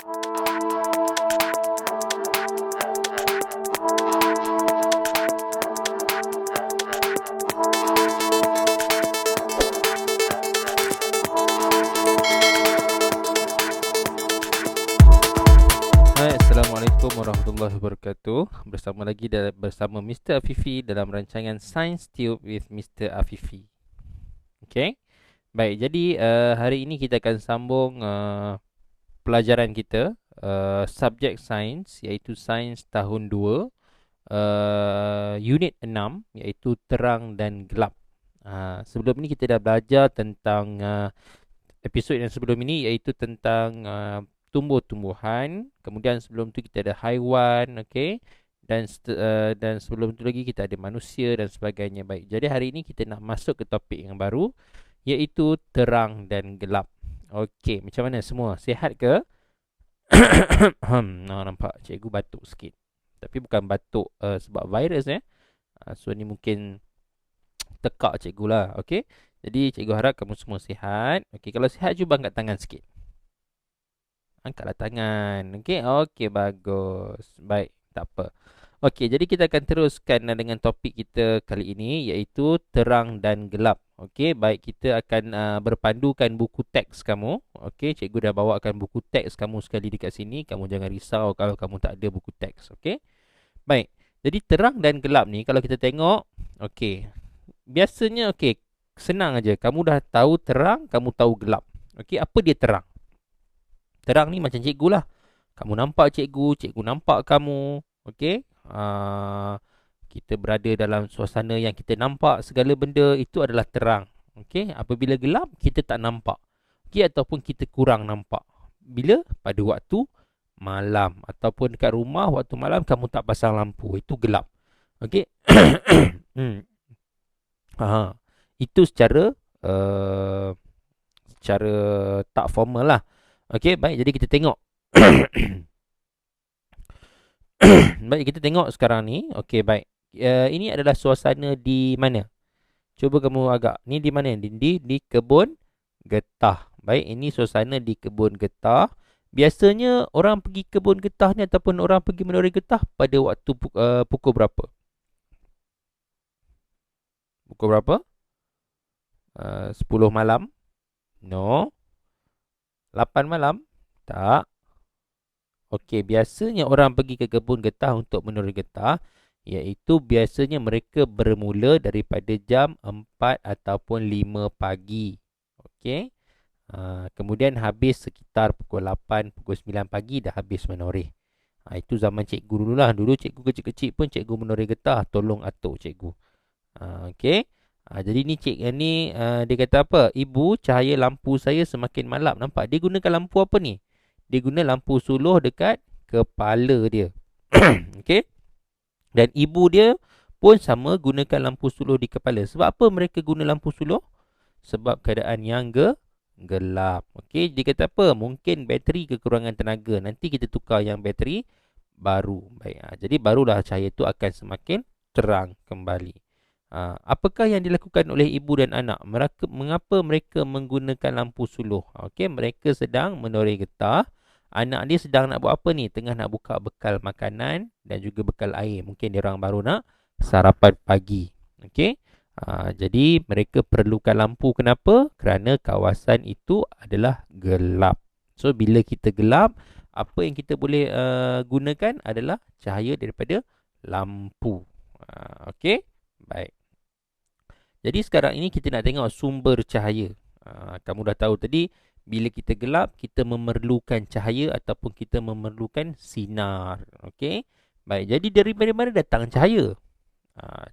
Hai, Assalamualaikum warahmatullahi wabarakatuh. Bersama Mr. Afifi dalam rancangan Science Tube with Mr. Afifi. Okay. Baik, jadi hari ini kita akan sambung pelajaran kita, subjek sains, iaitu sains tahun 2, unit 6, iaitu terang dan gelap. Sebelum ini kita dah belajar tentang episod yang sebelum ini, iaitu tentang tumbuh-tumbuhan. Kemudian sebelum tu kita ada haiwan, okey. Dan sebelum tu lagi kita ada manusia dan sebagainya. Baik, jadi hari ini kita nak masuk ke topik yang baru, iaitu terang dan gelap. Okey, macam mana semua? Sihat ke? Nampak cikgu batuk sikit. Tapi bukan batuk sebab virus So ni mungkin tekak cikgu lah. Okey. Jadi cikgu harap kamu semua sihat. Okey, kalau sihat cuba angkat tangan sikit. Angkatlah tangan. Okey, okey, bagus. Baik, tak apa. Okey, jadi kita akan teruskan dengan topik kita kali ini, iaitu terang dan gelap. Okey, baik, kita akan berpandukan buku teks kamu. Okey, cikgu dah bawakan buku teks kamu sekali dekat sini. Kamu jangan risau kalau kamu tak ada buku teks. Okey. Baik. Jadi terang dan gelap ni kalau kita tengok, okey. Biasanya okey, senang aja. Kamu dah tahu terang, kamu tahu gelap. Okey, apa dia terang? Terang ni macam cikgu lah. Kamu nampak cikgu, cikgu nampak kamu. Okey. Kita berada dalam suasana yang kita nampak segala benda, itu adalah terang. Okey. Apabila gelap, kita tak nampak. Okey, ataupun kita kurang nampak. Bila? Pada waktu malam. Ataupun dekat rumah waktu malam kamu tak pasang lampu. Itu gelap. Okey. Itu secara tak formal lah. Okey, baik, jadi kita tengok. Baik, kita tengok sekarang ni. Okey, baik. Ini adalah suasana di mana? Cuba kamu agak. Ni di mana? Di kebun getah. Baik, ini suasana di kebun getah. Biasanya orang pergi kebun getah ni ataupun orang pergi menuri getah pada waktu pukul berapa? Pukul berapa? 10 malam? No. 8 malam? Tak. Okey, biasanya orang pergi ke kebun getah untuk menuri getah, iaitu biasanya mereka bermula daripada jam 4 ataupun 5 pagi. Okey. Kemudian habis sekitar pukul 8, pukul 9 pagi dah habis menoreh. Itu zaman cikgu dululah. Dulu cikgu kecil-kecil pun cikgu menori getah, tolong atuk cikgu. Okey. Jadi ni dia kata apa? Ibu, cahaya lampu saya semakin malap. Nampak? Dia gunakan lampu apa ni? Dia guna lampu suluh dekat kepala dia. Okey. Dan ibu dia pun sama gunakan lampu suluh di kepala. Sebab apa mereka guna lampu suluh? Sebab keadaan yang gelap. Okey, dia kata apa? Mungkin bateri kekurangan tenaga. Nanti kita tukar yang bateri baru. Baik. Jadi barulah cahaya itu akan semakin terang kembali. Apakah yang dilakukan oleh ibu dan anak? Mengapa mereka menggunakan lampu suluh? Okey, mereka sedang menori getah. Anak dia sedang nak buat apa ni? Tengah nak buka bekal makanan dan juga bekal air. Mungkin dia orang baru nak sarapan pagi. Okey. Jadi mereka perlukan lampu. Kenapa? Kerana kawasan itu adalah gelap. So bila kita gelap, apa yang kita boleh gunakan adalah cahaya daripada lampu. Okey. Baik. Jadi sekarang ini kita nak tengok sumber cahaya. Kamu dah tahu tadi, bila kita gelap, kita memerlukan cahaya ataupun kita memerlukan sinar. Okey. Baik, jadi dari mana datang cahaya?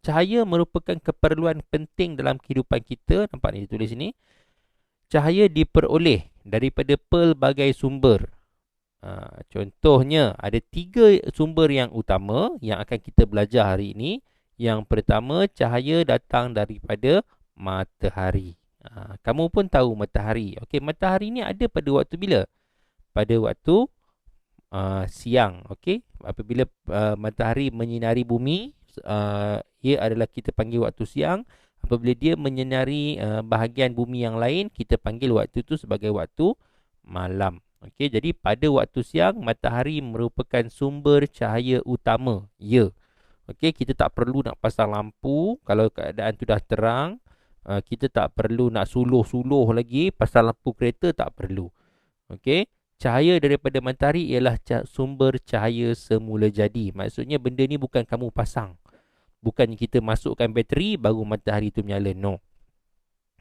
Cahaya merupakan keperluan penting dalam kehidupan kita. Nampak ni ditulis sini. Cahaya diperoleh daripada pelbagai sumber. Contohnya, ada 3 sumber yang utama yang akan kita belajar hari ini. Yang pertama, cahaya datang daripada matahari. Kamu pun tahu matahari. Okey, matahari ni ada pada waktu bila? Pada waktu siang. Okey, apabila matahari menyinari bumi, ia adalah kita panggil waktu siang. Apabila dia menyinari bahagian bumi yang lain, kita panggil waktu itu sebagai waktu malam. Okey, jadi pada waktu siang matahari merupakan sumber cahaya utama. Ya. Okey, kita tak perlu nak pasang lampu kalau keadaan tu dah terang. Kita tak perlu nak suluh-suluh lagi pasang lampu kereta, tak perlu. Okey, cahaya daripada matahari ialah sumber cahaya semula jadi. Maksudnya benda ni bukan kamu pasang. Bukan kita masukkan bateri baru matahari tu menyala. No.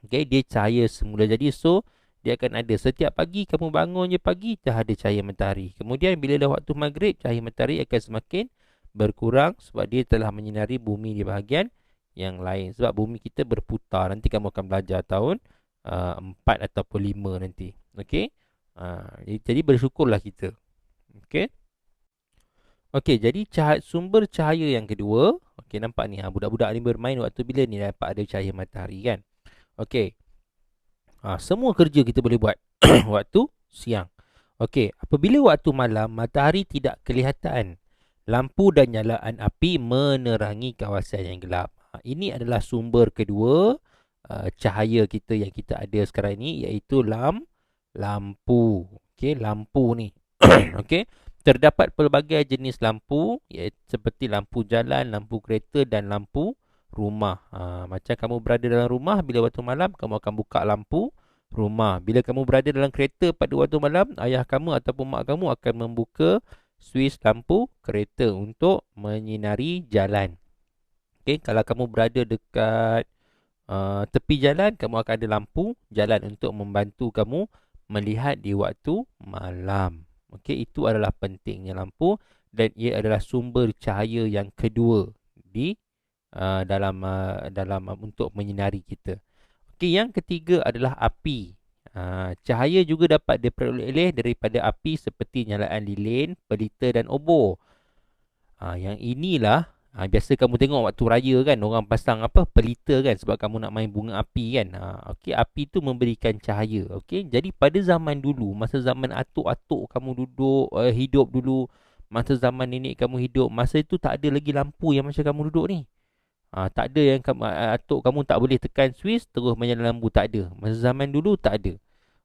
Okey, dia cahaya semula jadi. So, dia akan ada. Setiap pagi kamu bangun je pagi, dah ada cahaya matahari. Kemudian bila dah waktu maghrib, cahaya matahari akan semakin berkurang sebab dia telah menyinari bumi di bahagian yang lain. Sebab bumi kita berputar. Nanti kamu akan belajar tahun 4 ataupun 5 nanti. Okey. Jadi bersyukurlah kita. Okey. Okey, jadi sumber cahaya yang kedua. Okey, nampak ni. Budak-budak ni bermain waktu bila ni dapat ada cahaya matahari kan. Okey. Semua kerja kita boleh buat waktu siang. Okey, apabila waktu malam, matahari tidak kelihatan. Lampu dan nyalaan api menerangi kawasan yang gelap. Ini adalah sumber kedua cahaya kita yang kita ada sekarang ini, iaitu lampu. Okey, lampu ni. Okey, terdapat pelbagai jenis lampu, iaitu seperti lampu jalan, lampu kereta dan lampu rumah. Macam kamu berada dalam rumah, bila waktu malam kamu akan buka lampu rumah. Bila kamu berada dalam kereta pada waktu malam, ayah kamu ataupun mak kamu akan membuka suis lampu kereta untuk menyinari jalan. Okey, kalau kamu berada dekat tepi jalan, kamu akan ada lampu jalan untuk membantu kamu melihat di waktu malam. Okey, itu adalah pentingnya lampu dan ia adalah sumber cahaya yang kedua di dalam untuk menyinari kita. Okey, yang ketiga adalah api. Cahaya juga dapat diperoleh daripada api seperti nyalaan lilin, pelita dan obor. Yang inilah biasa kamu tengok waktu raya kan, orang pasang pelita kan sebab kamu nak main bunga api kan. Okey, api tu memberikan cahaya. Okey, jadi pada zaman dulu, masa zaman atuk-atuk kamu duduk hidup dulu, masa zaman nenek kamu hidup, masa itu tak ada lagi lampu yang macam kamu duduk ni. Tak ada yang atuk kamu tak boleh tekan switch terus menyala lampu, tak ada. Masa zaman dulu tak ada.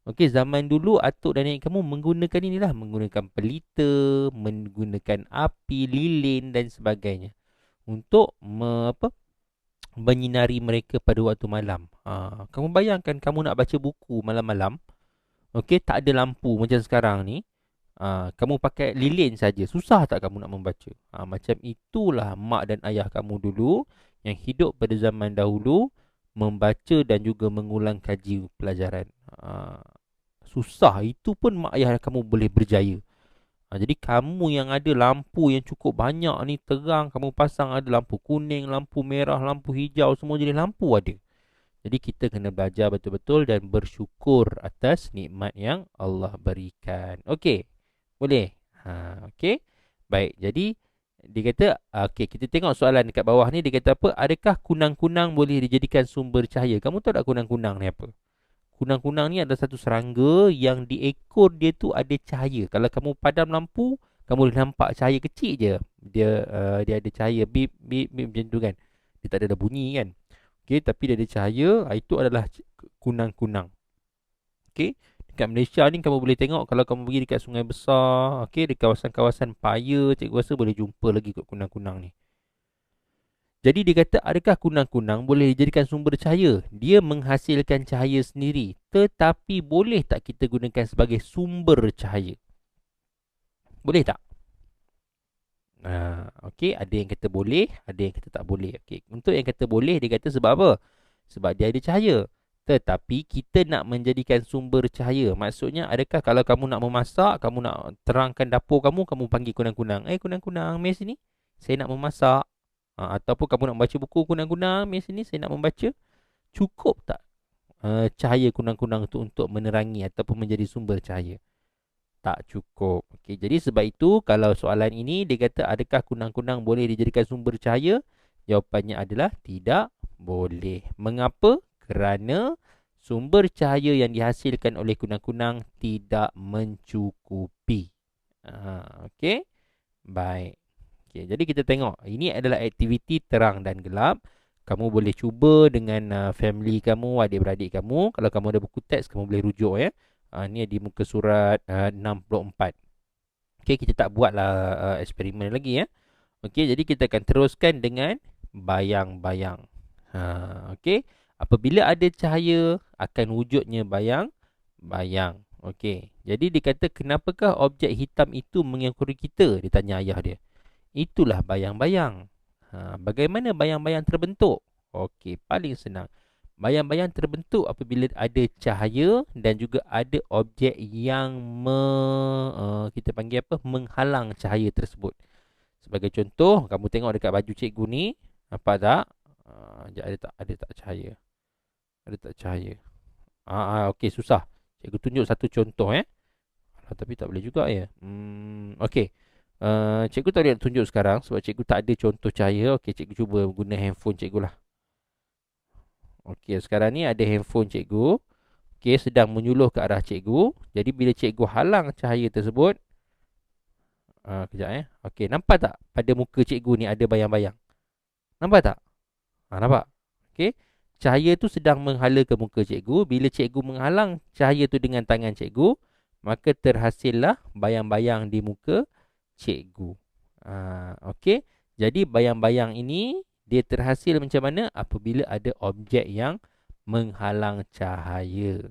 Okey, zaman dulu atuk dan nenek kamu menggunakan inilah, menggunakan pelita, menggunakan api, lilin dan sebagainya untuk menyinari mereka pada waktu malam. Kamu bayangkan kamu nak baca buku malam-malam, okey, tak ada lampu macam sekarang ni. Kamu pakai lilin saja, susah tak kamu nak membaca? Macam itulah mak dan ayah kamu dulu yang hidup pada zaman dahulu membaca dan juga mengulang kaji pelajaran. Susah, itu pun mak ayah kamu boleh berjaya. Jadi kamu yang ada lampu yang cukup banyak ni, terang, kamu pasang ada lampu kuning, lampu merah, lampu hijau, semua jenis lampu ada. Jadi kita kena belajar betul-betul dan bersyukur atas nikmat yang Allah berikan. Okey, boleh? Okey, baik. Jadi dia kata, okey, kita tengok soalan dekat bawah ni. Dia kata apa? Adakah kunang-kunang boleh dijadikan sumber cahaya? Kamu tahu tak kunang-kunang ni apa? Kunang-kunang ni adalah satu serangga yang di ekor dia tu ada cahaya. Kalau kamu padam lampu, kamu boleh nampak cahaya kecil je. Dia ada cahaya bip bip bip macam tu kan. Dia tak ada bunyi kan. Okey, tapi dia ada cahaya. Itu adalah kunang-kunang. Okey, dekat Malaysia ni kamu boleh tengok kalau kamu pergi dekat Sungai Besar, okey, di kawasan-kawasan Paya, cikgu rasa boleh jumpa lagi kot kunang-kunang ni. Jadi dia kata, adakah kunang-kunang boleh dijadikan sumber cahaya? Dia menghasilkan cahaya sendiri. Tetapi boleh tak kita gunakan sebagai sumber cahaya? Boleh tak? Okey, ada yang kata boleh, ada yang kata tak boleh. Okey, untuk yang kata boleh, dia kata sebab apa? Sebab dia ada cahaya. Tetapi kita nak menjadikan sumber cahaya. Maksudnya, adakah kalau kamu nak memasak, kamu nak terangkan dapur kamu, kamu panggil kunang-kunang. Kunang-kunang, mari sini. Saya nak memasak. Ataupun kamu nak baca buku, kunang-kunang, mari sini, saya nak membaca. Cukup tak cahaya kunang-kunang itu untuk menerangi ataupun menjadi sumber cahaya? Tak cukup. Okey, jadi sebab itu kalau soalan ini dia kata adakah kunang-kunang boleh dijadikan sumber cahaya? Jawapannya adalah tidak boleh. Mengapa? Kerana sumber cahaya yang dihasilkan oleh kunang-kunang tidak mencukupi. Okey. Baik. Okay, jadi kita tengok, ini adalah aktiviti terang dan gelap. Kamu boleh cuba dengan family kamu, adik-beradik kamu. Kalau kamu ada buku teks, kamu boleh rujuk ya. Ni di muka surat 64. Okey, kita tak buatlah eksperimen lagi ya. Okey, jadi kita akan teruskan dengan bayang-bayang. Okey, apabila ada cahaya akan wujudnya bayang-bayang. Okey, jadi dikata kenapakah objek hitam itu mengikuti kita? Dia tanya ayah dia. Itulah bayang-bayang. Bagaimana bayang-bayang terbentuk? Okey, paling senang. Bayang-bayang terbentuk apabila ada cahaya dan juga ada objek yang kita panggil apa? Menghalang cahaya tersebut. Sebagai contoh, kamu tengok dekat baju cikgu ni, nampak tak? Sekejap, ada tak cahaya? Ada tak cahaya? Okey, susah. Cikgu tunjuk satu contoh tapi tak boleh juga ya. Okey. Cikgu tak boleh nak tunjuk sekarang sebab cikgu tak ada contoh cahaya. Okey, cikgu cuba guna handphone cikgu lah. Okey, sekarang ni ada handphone cikgu. Okey, sedang menyuluh ke arah cikgu. Jadi bila cikgu halang cahaya tersebut, kejap Okey, nampak tak pada muka cikgu ni ada bayang-bayang? Nampak tak? Nampak? Okey. Cahaya tu sedang menghala ke muka cikgu. Bila cikgu menghalang cahaya tu dengan tangan cikgu, maka terhasillah bayang-bayang di muka cikgu. Okey. Jadi bayang-bayang ini dia terhasil macam mana? Apabila ada objek yang menghalang cahaya.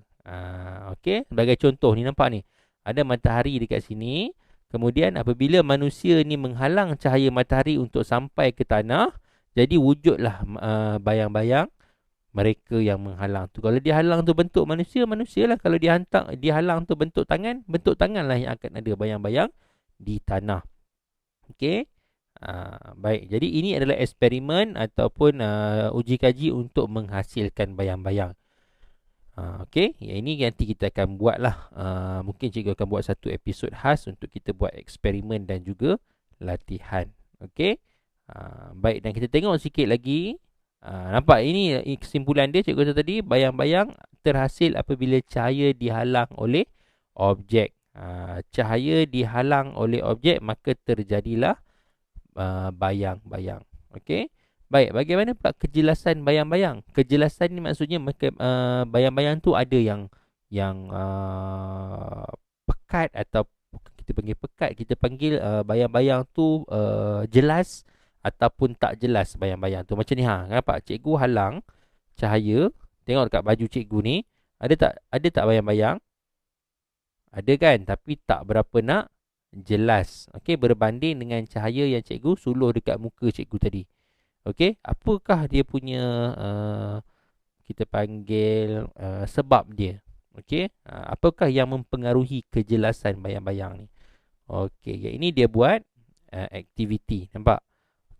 Okey. Sebagai contoh ni, nampak ni. Ada matahari dekat sini. Kemudian apabila manusia ni menghalang cahaya matahari untuk sampai ke tanah, jadi wujudlah bayang-bayang mereka yang menghalang tu. Kalau dia halang tu bentuk manusia, manusialah. Kalau dia halang tu bentuk tanganlah yang akan ada bayang-bayang di tanah. Okey. Baik. Jadi ini adalah eksperimen ataupun uji kaji untuk menghasilkan bayang-bayang. Okey. Yang ini nanti kita akan buatlah. Mungkin cikgu akan buat satu episod khas untuk kita buat eksperimen dan juga latihan. Okey. Baik, dan kita tengok sikit lagi. Nampak ini kesimpulan dia cikgu kata tadi, bayang-bayang terhasil apabila cahaya dihalang oleh objek. Cahaya dihalang oleh objek, maka terjadilah bayang-bayang. Okey. Baik, bagaimana pula kejelasan bayang-bayang? Kejelasan ni maksudnya bayang-bayang tu ada yang pekat atau kita panggil pekat, kita panggil bayang-bayang tu jelas ataupun tak jelas bayang-bayang tu. Macam ni nampak cikgu halang cahaya, tengok dekat baju cikgu ni, ada tak bayang-bayang? Ada kan, tapi tak berapa nak jelas. Okey, berbanding dengan cahaya yang cikgu suluh dekat muka cikgu tadi. Okey, apakah dia punya kita panggil sebab dia? Okey, apakah yang mempengaruhi kejelasan bayang-bayang ni? Okey, yang ini dia buat aktiviti, nampak?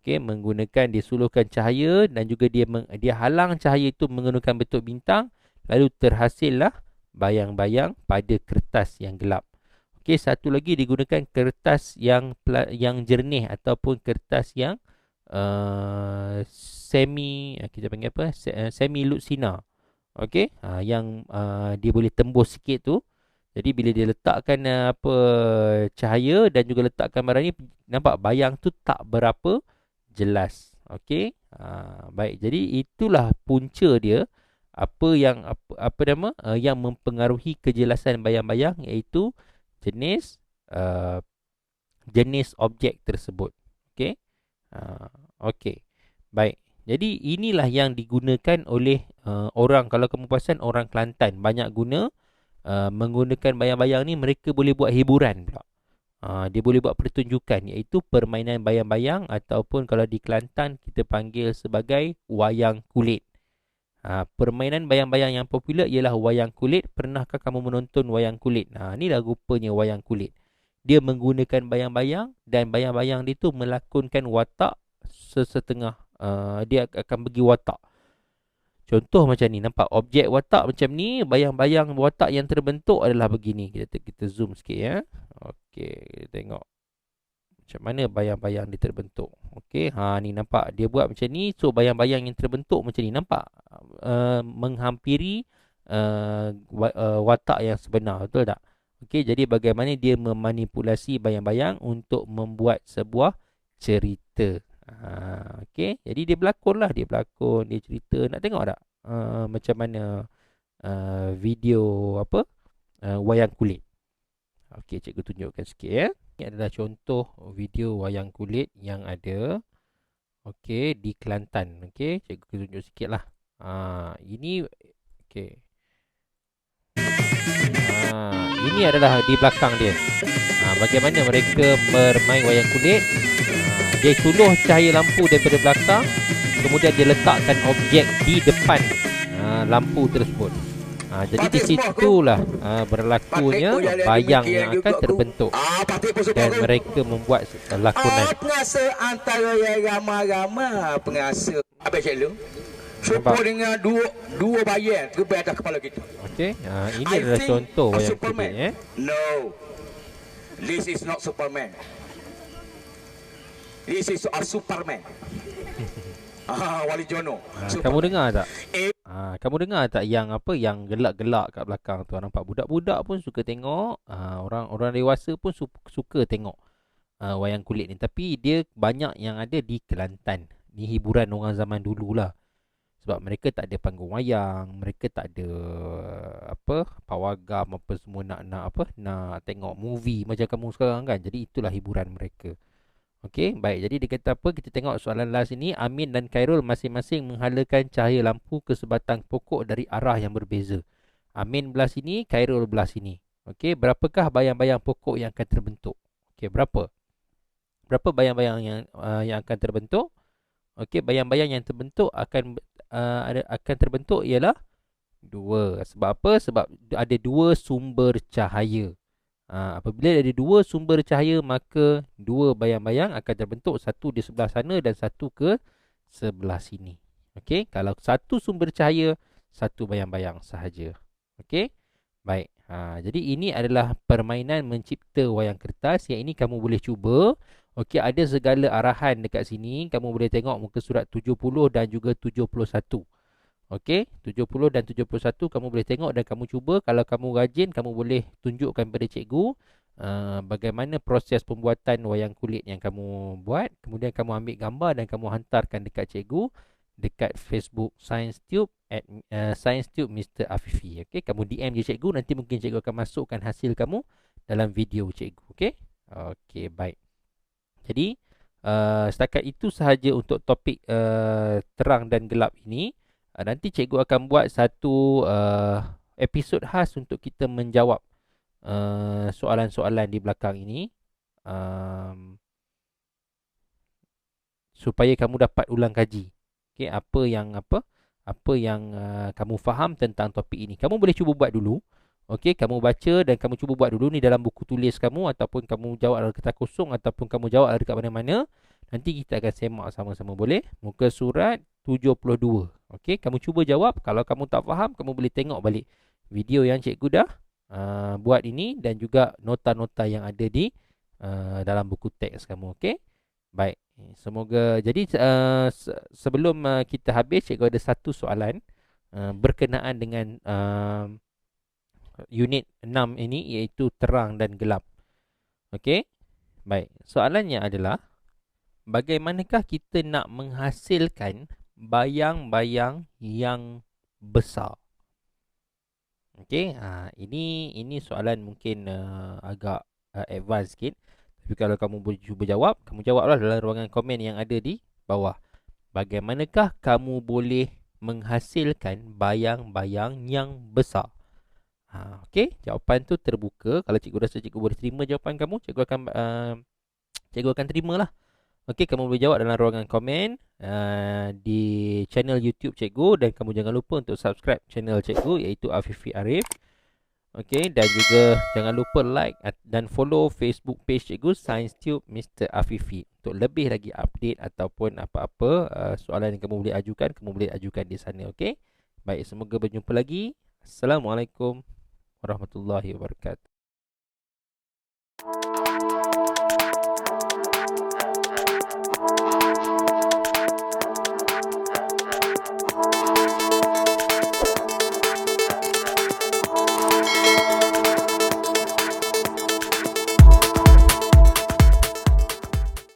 Okey, menggunakan dia suluhkan cahaya dan juga dia halang cahaya itu menggunakan bentuk bintang, lalu terhasillah bayang-bayang pada kertas yang gelap. Okey, satu lagi digunakan kertas yang jernih ataupun kertas yang kita panggil apa? Semi lutsina. Okey, yang dia boleh tembus sikit tu. Jadi bila dia letakkan cahaya dan juga letakkan barang ni, nampak bayang tu tak berapa jelas. Okey. Baik, jadi itulah punca dia yang mempengaruhi kejelasan bayang-bayang, iaitu jenis objek tersebut. Okey. Okey. Baik. Jadi inilah yang digunakan oleh orang, kalau kamu perasan orang Kelantan banyak guna menggunakan bayang-bayang ni. Mereka boleh buat hiburan pula. Dia boleh buat pertunjukan, iaitu permainan bayang-bayang ataupun kalau di Kelantan kita panggil sebagai wayang kulit. Permainan bayang-bayang yang popular ialah wayang kulit. Pernahkah kamu menonton wayang kulit? Inilah rupanya wayang kulit. Dia menggunakan bayang-bayang dan bayang-bayang dia tu melakonkan watak sesetengah. Dia akan bagi watak. Contoh macam ni, nampak objek watak macam ni, bayang-bayang watak yang terbentuk adalah begini. Kita zoom sikit ya. Okey, kita tengok macam mana bayang-bayang dia terbentuk. Okey, ni nampak dia buat macam ni. So bayang-bayang yang terbentuk macam ni, nampak menghampiri watak yang sebenar, betul tak? Okey, jadi bagaimana dia memanipulasi bayang-bayang untuk membuat sebuah cerita. Okey, jadi dia berlakon, dia cerita. Nak tengok tak macam mana video wayang kulit. Okey, cikgu tunjukkan sikit ya. Ini adalah contoh video wayang kulit yang ada di Kelantan. Okey, cikgu tunjuk sikitlah. Ini okey. Ini adalah di belakang dia. Bagaimana mereka bermain wayang kulit. Dia suluh cahaya lampu daripada belakang, kemudian dia letakkan objek di depan lampu tersebut. Jadi di situlah berlakunya bayang yang akan terbentuk dan mereka membuat lakonan. Pengasa antara yang ramai-ramai pengasa. Apa cikgu? Sumpah dengan dua bayang ke atas kepala kita. Okey, ini adalah contoh wayang kulit. No, this is not Superman. This is a Superman. Wali Jono. Kamu dengar tak? Kamu dengar tak yang apa yang gelak-gelak kat belakang tu? Nampak budak-budak pun suka tengok, orang dewasa pun suka tengok wayang kulit ni. Tapi dia banyak yang ada di Kelantan. Ni hiburan orang zaman dululah. Sebab mereka tak ada panggung wayang, mereka tak ada pawagam apa semua nak tengok movie macam kamu sekarang kan. Jadi itulah hiburan mereka. Okey, baik. Jadi dia kata apa? Kita tengok soalan last ini. Amin dan Khairul masing-masing menghalakan cahaya lampu ke sebatang pokok dari arah yang berbeza. Amin belah sini, Khairul belah sini. Okey, berapakah bayang-bayang pokok yang akan terbentuk? Okey, berapa? Berapa bayang-bayang yang akan terbentuk? Okey, bayang-bayang yang terbentuk akan terbentuk ialah 2. Sebab apa? Sebab ada 2 sumber cahaya. Apabila ada 2 sumber cahaya, maka 2 bayang-bayang akan terbentuk, satu di sebelah sana dan satu ke sebelah sini. Okey, kalau satu sumber cahaya, satu bayang-bayang sahaja. Okey, baik. Jadi ini adalah permainan mencipta wayang kertas yang ini kamu boleh cuba. Okey, ada segala arahan dekat sini. Kamu boleh tengok muka surat 70 dan juga 71. Okey, 70 dan 71 kamu boleh tengok dan kamu cuba. Kalau kamu rajin, kamu boleh tunjukkan pada cikgu bagaimana proses pembuatan wayang kulit yang kamu buat. Kemudian kamu ambil gambar dan kamu hantarkan dekat cikgu dekat Facebook Science Tube Science Tube Mr. Afifi. Okey, kamu DM je cikgu, nanti mungkin cikgu akan masukkan hasil kamu dalam video cikgu. Okey. Okey, baik. Jadi setakat itu sahaja untuk topik terang dan gelap ini. Nanti cikgu akan buat satu episod khas untuk kita menjawab soalan-soalan di belakang ini, supaya kamu dapat ulang kaji. Okey, apa yang kamu faham tentang topik ini. Kamu boleh cuba buat dulu. Okey, kamu baca dan kamu cuba buat dulu ni dalam buku tulis kamu, ataupun kamu jawab dalam kertas kosong, ataupun kamu jawab dekat mana-mana. Nanti kita akan semak sama-sama, boleh? Muka surat 72. Okey, kamu cuba jawab. Kalau kamu tak faham, kamu boleh tengok balik video yang cikgu dah buat ini dan juga nota-nota yang ada di dalam buku teks kamu. Okey, baik. Semoga jadi sebelum kita habis, cikgu ada satu soalan berkenaan dengan unit 6 ini, iaitu terang dan gelap. Okey, baik. Soalannya adalah, bagaimanakah kita nak menghasilkan bayang-bayang yang besar? Okey, ini soalan mungkin agak advance sikit. Tapi kalau kamu boleh cuba jawab, kamu jawablah dalam ruangan komen yang ada di bawah. Bagaimanakah kamu boleh menghasilkan bayang-bayang yang besar? Okey, jawapan tu terbuka. Kalau cikgu rasa cikgu boleh terima jawapan kamu, cikgu akan terimalah. Okey, kamu boleh jawab dalam ruangan komen di channel YouTube cikgu, dan kamu jangan lupa untuk subscribe channel cikgu, iaitu Afifi Arif. Okey, dan juga jangan lupa like dan follow Facebook page cikgu Science Tube Mr. Afifi untuk lebih lagi update ataupun apa-apa soalan yang kamu boleh ajukan di sana. Okey, baik, semoga berjumpa lagi. Assalamualaikum warahmatullahi wabarakatuh.